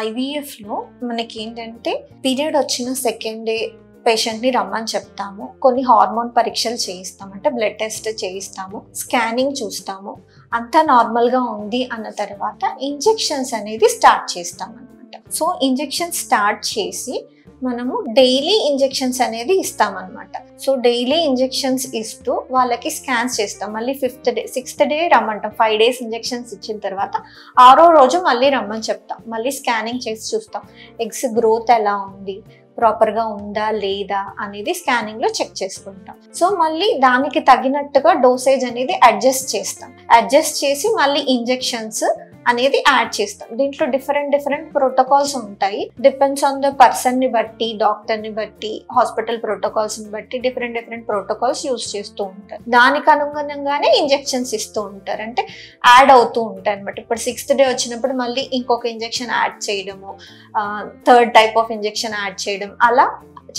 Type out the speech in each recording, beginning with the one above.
ఐవీఎఫ్లో మనకి ఏంటంటే పీరియడ్ వచ్చిన సెకండ్ డే పేషెంట్ని రమ్మని చెప్తాము. కొన్ని హార్మోన్ పరీక్షలు చేయిస్తాము, అంటే బ్లడ్ టెస్ట్ చేయిస్తాము, స్కానింగ్ చూస్తాము. అంతా నార్మల్గా ఉంది అన్న తర్వాత ఇంజెక్షన్స్ అనేది స్టార్ట్ చేస్తాం అనమాట. సో ఇంజెక్షన్ స్టార్ట్ చేసి మనము డైలీ ఇంజెక్షన్స్ అనేది ఇస్తామన్నమాట. సో డైలీ ఇంజెక్షన్స్ ఇస్తూ వాళ్ళకి స్కాన్స్ చేస్తాం. మళ్ళీ 6th డే రమ్మంటాం. 5 days ఇంజెక్షన్స్ ఇచ్చిన తర్వాత 6వ రోజు మళ్ళీ రమ్మని చెప్తాం. మళ్ళీ స్కానింగ్ చేసి చూస్తాం ఎగ్స్ గ్రోత్ ఎలా ఉంది, ప్రాపర్గా ఉందా లేదా అనేది స్కానింగ్లో చెక్ చేసుకుంటాం. సో మళ్ళీ దానికి తగినట్టుగా డోసేజ్ అనేది అడ్జస్ట్ చేస్తాం. అడ్జస్ట్ చేసి మళ్ళీ ఇంజెక్షన్స్ అనేది యాడ్ చేస్తాం. దీంట్లో డిఫరెంట్ ప్రోటోకాల్స్ ఉంటాయి. డిపెండ్స్ ఆన్ ద పర్సన్ని బట్టి, డాక్టర్ని బట్టి, హాస్పిటల్ ప్రోటోకాల్స్ని బట్టి డిఫరెంట్ ప్రోటోకాల్స్ యూస్ చేస్తూ ఉంటారు. దానికి అనుగుణంగానే ఇంజెక్షన్స్ ఇస్తూ ఉంటారు, అంటే యాడ్ అవుతూ ఉంటాయి అనమాట. ఇప్పుడు 6th డే వచ్చినప్పుడు మళ్ళీ ఇంకొక ఇంజెక్షన్ యాడ్ చేయడము, 3rd type of injection add చేయడం, అలా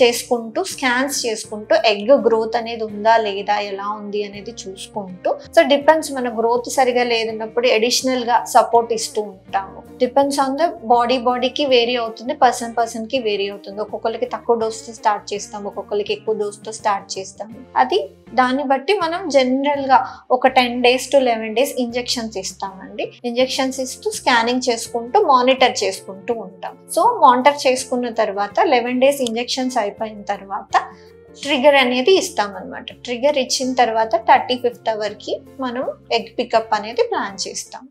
చేసుకుంటూ స్కాన్స్ చేసుకుంటూ ఎగ్ గ్రోత్ అనేది ఉందా లేదా, ఎలా ఉంది అనేది చూసుకుంటూ. సో డిపెండ్స్, మన గ్రోత్ సరిగా లేదన్నప్పుడు అడిషనల్గా సపోర్ట్ ఇస్తూ ఉంటాము. డిపెండ్స్ ఆన్ ద బాడీకి వేరీ అవుతుంది, పర్సన్కి వేరీ అవుతుంది. ఒక్కొక్కరికి తక్కువ డోస్తో స్టార్ట్ చేస్తాము, ఒక్కొక్కరికి ఎక్కువ డోస్తో స్టార్ట్ చేస్తాము. అది దాన్ని బట్టి మనం జనరల్గా ఒక 10 days to 11 days ఇంజెక్షన్స్ ఇస్తామండి. ఇంజెక్షన్స్ ఇస్తూ స్కానింగ్ చేసుకుంటూ మానిటర్ చేసుకుంటూ ఉంటాం. సో మానిటర్ చేసుకున్న తర్వాత 11 days ఇంజెక్షన్స్ అయిపోయిన తర్వాత ట్రిగర్ అనేది ఇస్తామన్నమాట. ట్రిగర్ ఇచ్చిన తర్వాత 35th hourకి మనం ఎగ్ పికప్ అనేది ప్లాన్ చేస్తాం.